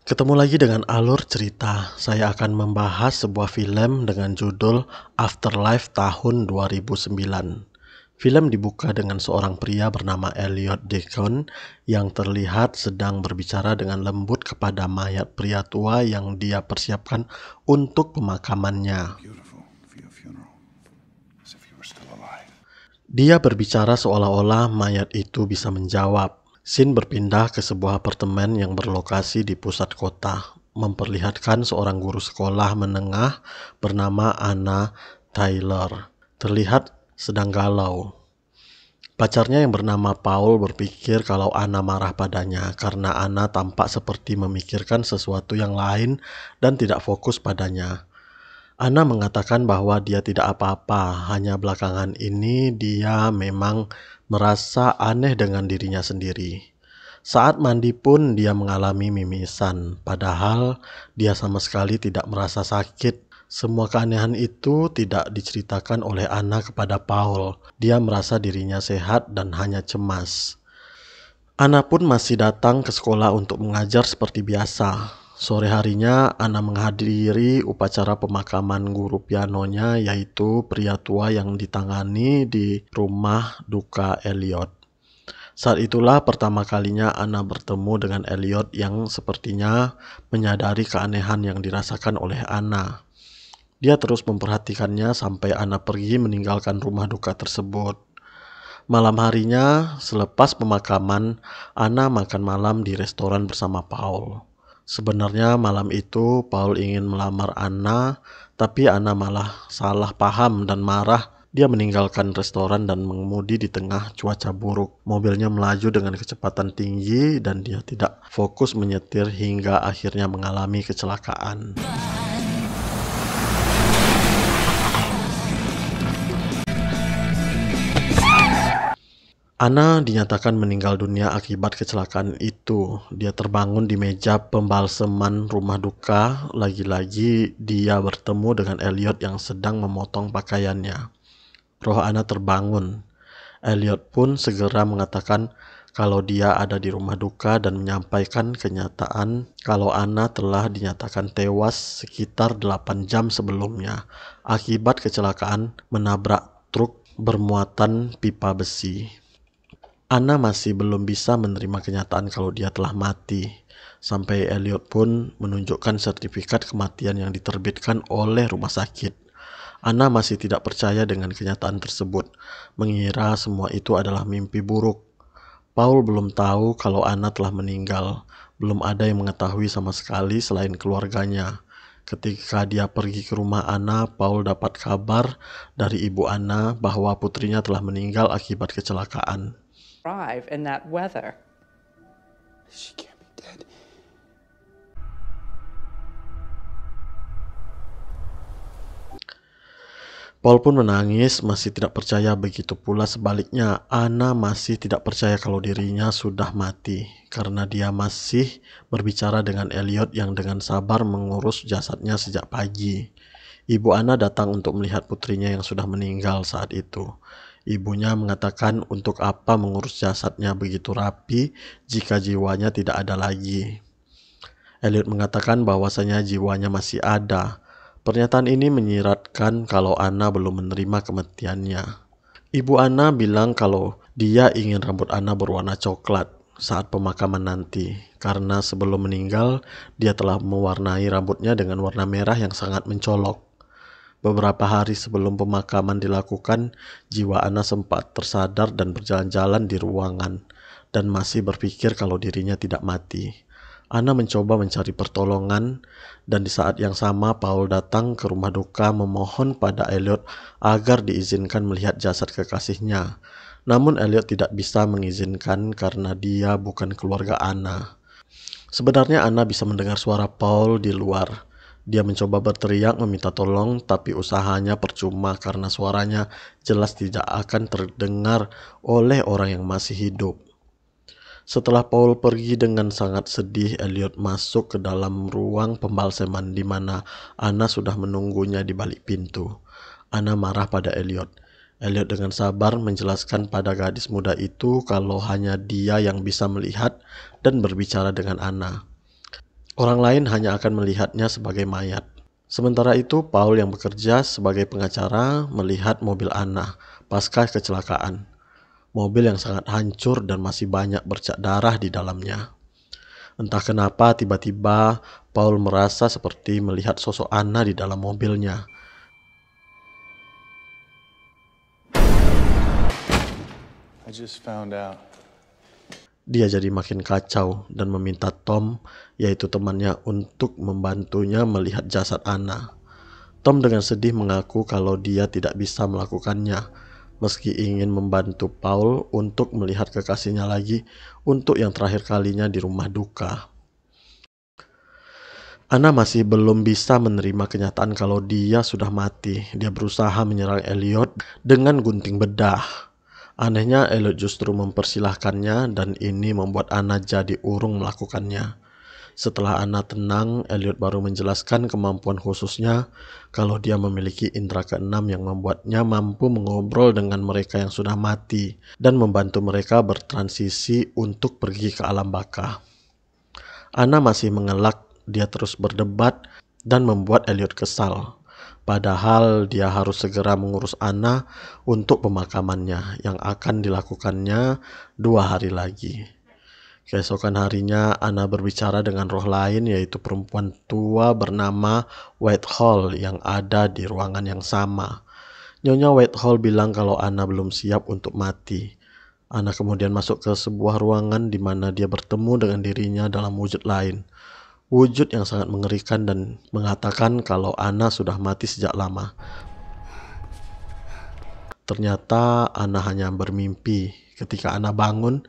Ketemu lagi dengan alur cerita. Saya akan membahas sebuah film dengan judul Afterlife tahun 2009. Film dibuka dengan seorang pria bernama Elliot Deacon yang terlihat sedang berbicara dengan lembut kepada mayat pria tua yang dia persiapkan untuk pemakamannya. Beautiful for your funeral, as if you were still alive. Dia berbicara seolah-olah mayat itu bisa menjawab. Scene berpindah ke sebuah apartemen yang berlokasi di pusat kota, memperlihatkan seorang guru sekolah menengah bernama Anna Taylor. Terlihat sedang galau. Pacarnya yang bernama Paul berpikir kalau Anna marah padanya karena Anna tampak seperti memikirkan sesuatu yang lain dan tidak fokus padanya. Anna mengatakan bahwa dia tidak apa-apa, hanya belakangan ini dia memang merasa aneh dengan dirinya sendiri. Saat mandi pun dia mengalami mimisan, padahal dia sama sekali tidak merasa sakit. Semua keanehan itu tidak diceritakan oleh Anna kepada Paul. Dia merasa dirinya sehat dan hanya cemas. Anna pun masih datang ke sekolah untuk mengajar seperti biasa. Sore harinya, Anna menghadiri upacara pemakaman guru pianonya, yaitu pria tua yang ditangani di rumah duka Elliot. Saat itulah pertama kalinya Anna bertemu dengan Elliot yang sepertinya menyadari keanehan yang dirasakan oleh Anna. Dia terus memperhatikannya sampai Anna pergi meninggalkan rumah duka tersebut. Malam harinya, selepas pemakaman, Anna makan malam di restoran bersama Paul. Sebenarnya malam itu Paul ingin melamar Anna, tapi Anna malah salah paham dan marah. Dia meninggalkan restoran dan mengemudi di tengah cuaca buruk. Mobilnya melaju dengan kecepatan tinggi dan dia tidak fokus menyetir hingga akhirnya mengalami kecelakaan. Anna dinyatakan meninggal dunia akibat kecelakaan itu. Dia terbangun di meja pembalseman rumah duka. Lagi-lagi dia bertemu dengan Elliot yang sedang memotong pakaiannya. Roh Anna terbangun. Elliot pun segera mengatakan kalau dia ada di rumah duka dan menyampaikan kenyataan kalau Anna telah dinyatakan tewas sekitar 8 jam sebelumnya akibat kecelakaan menabrak truk bermuatan pipa besi. Anna masih belum bisa menerima kenyataan kalau dia telah mati. Sampai Elliot pun menunjukkan sertifikat kematian yang diterbitkan oleh rumah sakit. Anna masih tidak percaya dengan kenyataan tersebut, mengira semua itu adalah mimpi buruk. Paul belum tahu kalau Anna telah meninggal. Belum ada yang mengetahui sama sekali selain keluarganya. Ketika dia pergi ke rumah Anna, Paul dapat kabar dari ibu Anna bahwa putrinya telah meninggal akibat kecelakaan. Drive in that weather. She can't be dead. Paul pun menangis, masih tidak percaya. Begitu pula sebaliknya, Anna masih tidak percaya kalau dirinya sudah mati, karena dia masih berbicara dengan Elliot yang dengan sabar mengurus jasadnya sejak pagi. Ibu Anna datang untuk melihat putrinya yang sudah meninggal saat itu. Ibunya mengatakan untuk apa mengurus jasadnya begitu rapi jika jiwanya tidak ada lagi. Elliot mengatakan bahwasanya jiwanya masih ada. Pernyataan ini menyiratkan kalau Anna belum menerima kematiannya. Ibu Anna bilang kalau dia ingin rambut Anna berwarna coklat saat pemakaman nanti, karena sebelum meninggal dia telah mewarnai rambutnya dengan warna merah yang sangat mencolok. Beberapa hari sebelum pemakaman dilakukan, jiwa Anna sempat tersadar dan berjalan-jalan di ruangan dan masih berpikir kalau dirinya tidak mati. Anna mencoba mencari pertolongan dan di saat yang sama Paul datang ke rumah duka memohon pada Elliot agar diizinkan melihat jasad kekasihnya. Namun Elliot tidak bisa mengizinkan karena dia bukan keluarga Anna. Sebenarnya Anna bisa mendengar suara Paul di luar. Dia mencoba berteriak meminta tolong, tapi usahanya percuma karena suaranya jelas tidak akan terdengar oleh orang yang masih hidup. Setelah Paul pergi dengan sangat sedih, Elliot masuk ke dalam ruang pembalseman di mana Anna sudah menunggunya di balik pintu. Anna marah pada Elliot. Elliot dengan sabar menjelaskan pada gadis muda itu kalau hanya dia yang bisa melihat dan berbicara dengan Anna. Orang lain hanya akan melihatnya sebagai mayat. Sementara itu, Paul yang bekerja sebagai pengacara melihat mobil Anna pasca kecelakaan. Mobil yang sangat hancur dan masih banyak bercak darah di dalamnya. Entah kenapa tiba-tiba Paul merasa seperti melihat sosok Anna di dalam mobilnya. I just found out. Dia jadi makin kacau dan meminta Tom, yaitu temannya, untuk membantunya melihat jasad Anna. Tom dengan sedih mengaku kalau dia tidak bisa melakukannya, meski ingin membantu Paul untuk melihat kekasihnya lagi untuk yang terakhir kalinya di rumah duka. Anna masih belum bisa menerima kenyataan kalau dia sudah mati. Dia berusaha menyerang Elliot dengan gunting bedah. Anehnya, Elliot justru mempersilahkannya dan ini membuat Anna jadi urung melakukannya. Setelah Anna tenang, Elliot baru menjelaskan kemampuan khususnya kalau dia memiliki indera keenam yang membuatnya mampu mengobrol dengan mereka yang sudah mati dan membantu mereka bertransisi untuk pergi ke alam baka. Anna masih mengelak, dia terus berdebat dan membuat Elliot kesal. Padahal dia harus segera mengurus Anna untuk pemakamannya yang akan dilakukannya 2 hari lagi. Keesokan harinya, Anna berbicara dengan roh lain, yaitu perempuan tua bernama Whitehall yang ada di ruangan yang sama. Nyonya Whitehall bilang kalau Anna belum siap untuk mati. Anna kemudian masuk ke sebuah ruangan di mana dia bertemu dengan dirinya dalam wujud lain. Wujud yang sangat mengerikan dan mengatakan kalau Anna sudah mati sejak lama. Ternyata Anna hanya bermimpi. Ketika Anna bangun,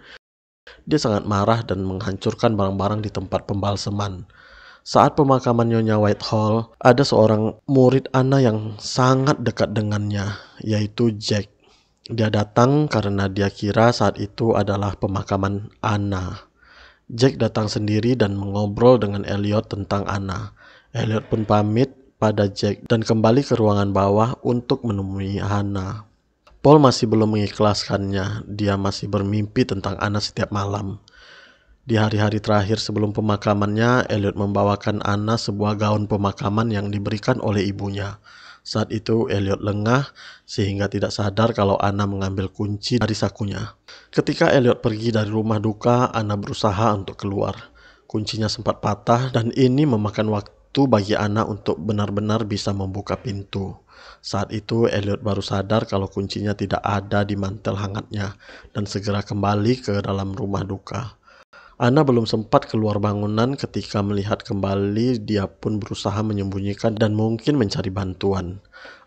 dia sangat marah dan menghancurkan barang-barang di tempat pembalseman. Saat pemakaman Nyonya Whitehall, ada seorang murid Anna yang sangat dekat dengannya, yaitu Jack. Dia datang karena dia kira saat itu adalah pemakaman Anna. Jack datang sendiri dan mengobrol dengan Elliot tentang Anna. Elliot pun pamit pada Jack dan kembali ke ruangan bawah untuk menemui Anna. Paul masih belum mengikhlaskannya. Dia masih bermimpi tentang Anna setiap malam. Di hari-hari terakhir sebelum pemakamannya, Elliot membawakan Anna sebuah gaun pemakaman yang diberikan oleh ibunya. Saat itu Elliot lengah sehingga tidak sadar kalau Anna mengambil kunci dari sakunya. Ketika Elliot pergi dari rumah duka, Anna berusaha untuk keluar. Kuncinya sempat patah dan ini memakan waktu bagi Anna untuk benar-benar bisa membuka pintu. Saat itu Elliot baru sadar kalau kuncinya tidak ada di mantel hangatnya dan segera kembali ke dalam rumah duka. Anna belum sempat keluar bangunan ketika melihat kembali. Dia pun berusaha menyembunyikan dan mungkin mencari bantuan.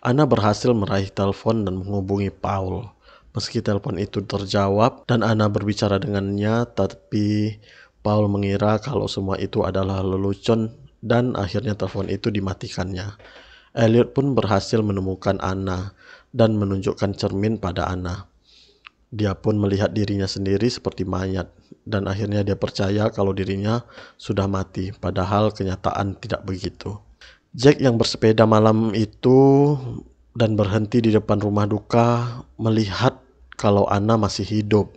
Anna berhasil meraih telepon dan menghubungi Paul. Meski telepon itu terjawab dan Anna berbicara dengannya, tapi Paul mengira kalau semua itu adalah lelucon dan akhirnya telepon itu dimatikannya. Elliot pun berhasil menemukan Anna dan menunjukkan cermin pada Anna. Dia pun melihat dirinya sendiri seperti mayat dan akhirnya dia percaya kalau dirinya sudah mati, padahal kenyataan tidak begitu. Jack yang bersepeda malam itu dan berhenti di depan rumah duka melihat kalau Anna masih hidup.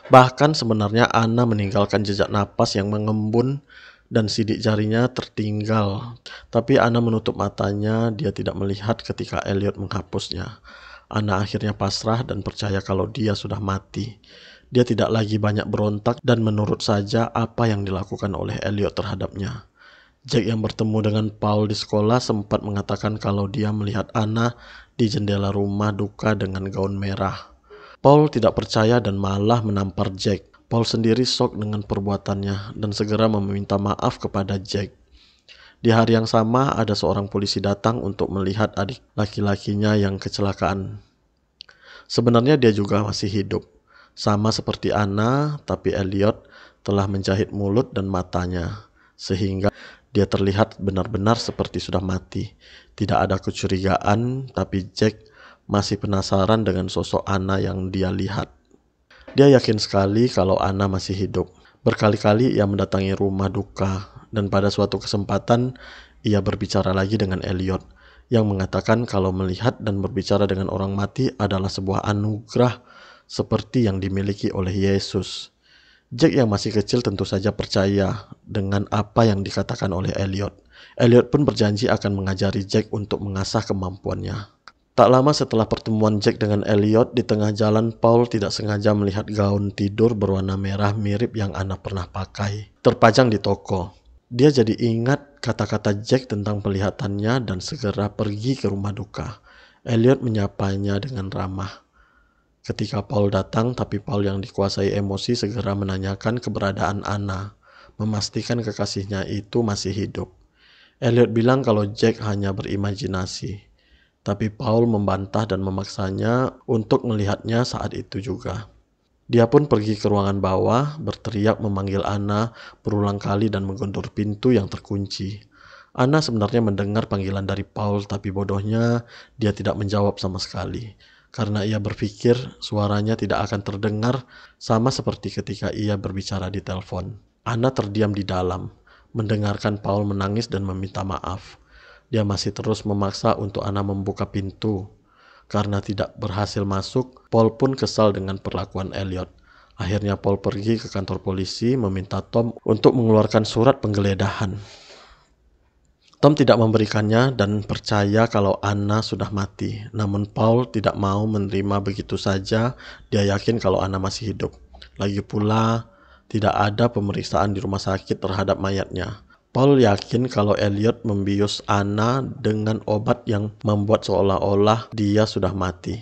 Bahkan sebenarnya Anna meninggalkan jejak napas yang mengembun dan sidik jarinya tertinggal. Tapi Anna menutup matanya, dia tidak melihat ketika Elliot menghapusnya. Anna akhirnya pasrah dan percaya kalau dia sudah mati. Dia tidak lagi banyak berontak dan menurut saja apa yang dilakukan oleh Elliot terhadapnya. Jack yang bertemu dengan Paul di sekolah sempat mengatakan kalau dia melihat Anna di jendela rumah duka dengan gaun merah. Paul tidak percaya dan malah menampar Jack. Paul sendiri shock dengan perbuatannya dan segera meminta maaf kepada Jack. Di hari yang sama, ada seorang polisi datang untuk melihat adik laki-lakinya yang kecelakaan. Sebenarnya dia juga masih hidup. Sama seperti Anna, tapi Elliot telah menjahit mulut dan matanya, sehingga dia terlihat benar-benar seperti sudah mati. Tidak ada kecurigaan, tapi Jack masih penasaran dengan sosok Anna yang dia lihat. Dia yakin sekali kalau Anna masih hidup. Berkali-kali ia mendatangi rumah duka, dan pada suatu kesempatan ia berbicara lagi dengan Elliot, yang mengatakan kalau melihat dan berbicara dengan orang mati adalah sebuah anugerah seperti yang dimiliki oleh Yesus. Jack yang masih kecil tentu saja percaya dengan apa yang dikatakan oleh Elliot. Elliot pun berjanji akan mengajari Jack untuk mengasah kemampuannya. Tak lama setelah pertemuan Jack dengan Elliot, di tengah jalan Paul tidak sengaja melihat gaun tidur berwarna merah mirip yang Anna pernah pakai, terpajang di toko. Dia jadi ingat kata-kata Jack tentang pelihatannya dan segera pergi ke rumah duka. Elliot menyapanya dengan ramah. Ketika Paul datang, tapi Paul yang dikuasai emosi segera menanyakan keberadaan Anna, memastikan kekasihnya itu masih hidup. Elliot bilang kalau Jack hanya berimajinasi. Tapi Paul membantah dan memaksanya untuk melihatnya saat itu juga. Dia pun pergi ke ruangan bawah, berteriak memanggil Anna berulang kali dan mengguntur pintu yang terkunci. Anna sebenarnya mendengar panggilan dari Paul, tapi bodohnya dia tidak menjawab sama sekali. Karena ia berpikir suaranya tidak akan terdengar sama seperti ketika ia berbicara di telepon. Anna terdiam di dalam, mendengarkan Paul menangis dan meminta maaf. Dia masih terus memaksa untuk Anna membuka pintu. Karena tidak berhasil masuk, Paul pun kesal dengan perlakuan Elliot. Akhirnya Paul pergi ke kantor polisi meminta Tom untuk mengeluarkan surat penggeledahan. Tom tidak memberikannya dan percaya kalau Anna sudah mati. Namun Paul tidak mau menerima begitu saja. Dia yakin kalau Anna masih hidup. Lagi pula, tidak ada pemeriksaan di rumah sakit terhadap mayatnya. Paul yakin kalau Elliot membius Anna dengan obat yang membuat seolah-olah dia sudah mati.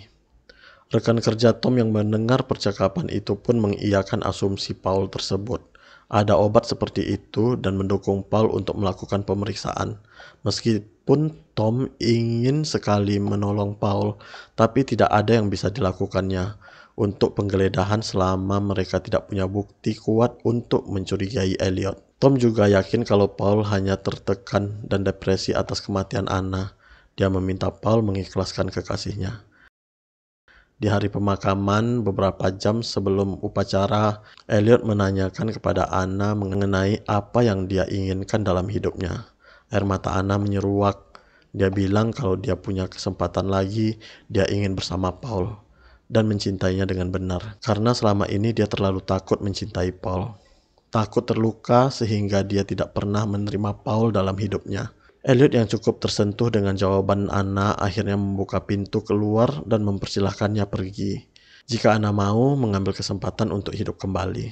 Rekan kerja Tom yang mendengar percakapan itu pun mengiyakan asumsi Paul tersebut. Ada obat seperti itu dan mendukung Paul untuk melakukan pemeriksaan. Meskipun Tom ingin sekali menolong Paul, tapi tidak ada yang bisa dilakukannya untuk penggeledahan selama mereka tidak punya bukti kuat untuk mencurigai Elliot. Tom juga yakin kalau Paul hanya tertekan dan depresi atas kematian Anna. Dia meminta Paul mengikhlaskan kekasihnya. Di hari pemakaman, beberapa jam sebelum upacara, Elliot menanyakan kepada Anna mengenai apa yang dia inginkan dalam hidupnya. Air mata Anna menyeruak. Dia bilang kalau dia punya kesempatan lagi, dia ingin bersama Paul dan mencintainya dengan benar. Karena selama ini dia terlalu takut mencintai Paul. Takut terluka sehingga dia tidak pernah menerima Paul dalam hidupnya. Elliot yang cukup tersentuh dengan jawaban Anna akhirnya membuka pintu keluar dan mempersilahkannya pergi. Jika Anna mau mengambil kesempatan untuk hidup kembali.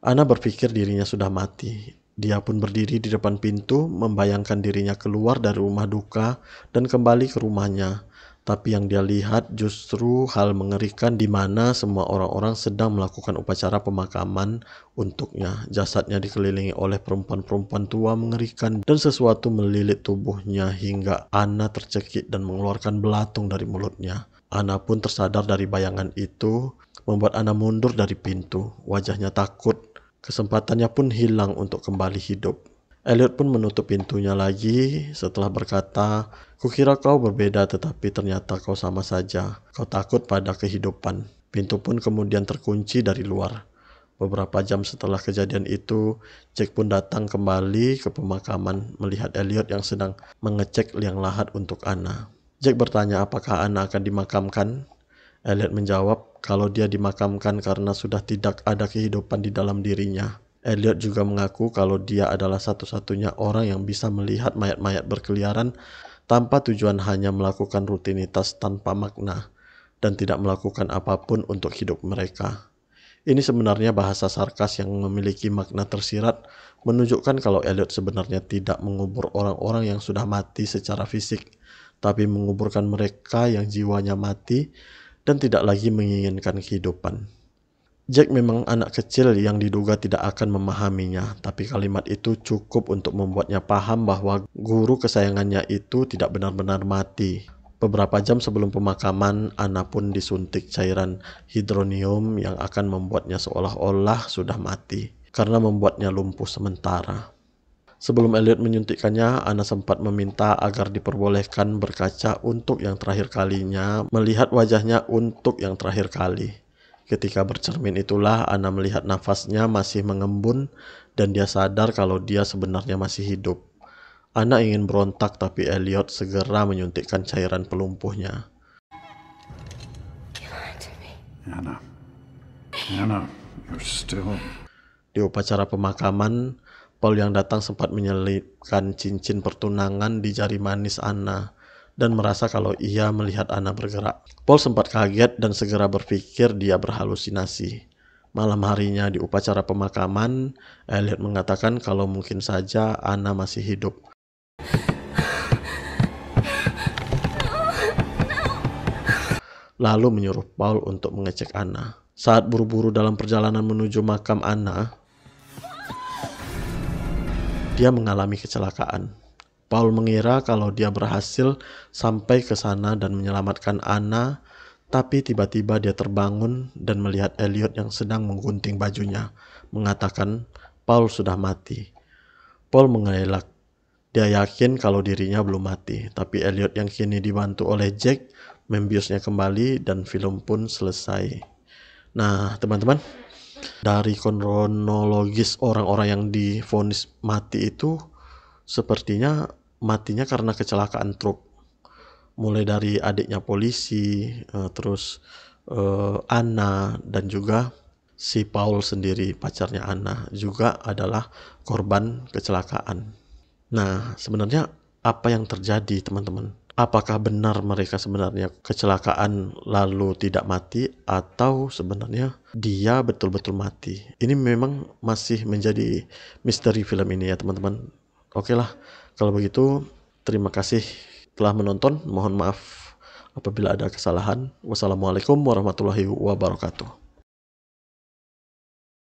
Anna berpikir dirinya sudah mati. Dia pun berdiri di depan pintu, membayangkan dirinya keluar dari rumah duka dan kembali ke rumahnya. Tapi yang dia lihat justru hal mengerikan di mana semua orang-orang sedang melakukan upacara pemakaman untuknya. Jasadnya dikelilingi oleh perempuan-perempuan tua mengerikan dan sesuatu melilit tubuhnya hingga Anna tercekik dan mengeluarkan belatung dari mulutnya. Anna pun tersadar dari bayangan itu, membuat Anna mundur dari pintu. Wajahnya takut, kesempatannya pun hilang untuk kembali hidup. Elliot pun menutup pintunya lagi setelah berkata, "Kukira kau berbeda tetapi ternyata kau sama saja. Kau takut pada kehidupan." Pintu pun kemudian terkunci dari luar. Beberapa jam setelah kejadian itu, Jack pun datang kembali ke pemakaman melihat Elliot yang sedang mengecek liang lahat untuk Anna. Jack bertanya apakah Anna akan dimakamkan. Elliot menjawab kalau dia dimakamkan karena sudah tidak ada kehidupan di dalam dirinya. Elliot juga mengaku kalau dia adalah satu-satunya orang yang bisa melihat mayat-mayat berkeliaran tanpa tujuan hanya melakukan rutinitas tanpa makna dan tidak melakukan apapun untuk hidup mereka. Ini sebenarnya bahasa sarkas yang memiliki makna tersirat, menunjukkan kalau Elliot sebenarnya tidak mengubur orang-orang yang sudah mati secara fisik, tapi menguburkan mereka yang jiwanya mati dan tidak lagi menginginkan kehidupan. Jack memang anak kecil yang diduga tidak akan memahaminya, tapi kalimat itu cukup untuk membuatnya paham bahwa guru kesayangannya itu tidak benar-benar mati. Beberapa jam sebelum pemakaman, Anna pun disuntik cairan hidronium yang akan membuatnya seolah-olah sudah mati, karena membuatnya lumpuh sementara. Sebelum Elliot menyuntikkannya, Anna sempat meminta agar diperbolehkan berkaca untuk yang terakhir kalinya, melihat wajahnya untuk yang terakhir kali. Ketika bercermin itulah Anna melihat nafasnya masih mengembun dan dia sadar kalau dia sebenarnya masih hidup. Anna ingin berontak tapi Elliot segera menyuntikkan cairan pelumpuhnya. Anna. Anna, you're still... Di upacara pemakaman, Paul yang datang sempat menyelipkan cincin pertunangan di jari manis Anna dan merasa kalau ia melihat Anna bergerak. Paul sempat kaget dan segera berpikir dia berhalusinasi. Malam harinya di upacara pemakaman, Elliot mengatakan kalau mungkin saja Anna masih hidup. Lalu menyuruh Paul untuk mengecek Anna. Saat buru-buru dalam perjalanan menuju makam Anna, dia mengalami kecelakaan. Paul mengira kalau dia berhasil sampai ke sana dan menyelamatkan Anna, tapi tiba-tiba dia terbangun dan melihat Elliot yang sedang menggunting bajunya, mengatakan Paul sudah mati. Paul mengelak. Dia yakin kalau dirinya belum mati, tapi Elliot yang kini dibantu oleh Jack membiusnya kembali dan film pun selesai. Nah, teman-teman, dari kronologis orang-orang yang divonis mati itu sepertinya matinya karena kecelakaan truk. Mulai dari adiknya polisi, terus Anna, dan juga si Paul sendiri, pacarnya Anna, juga adalah korban kecelakaan. Nah, sebenarnya apa yang terjadi, teman-teman? Apakah benar mereka sebenarnya kecelakaan lalu tidak mati, atau sebenarnya dia betul-betul mati? Ini memang masih menjadi misteri film ini ya, teman-teman. Oke lah, kalau begitu terima kasih telah menonton. Mohon maaf apabila ada kesalahan. Wassalamualaikum warahmatullahi wabarakatuh.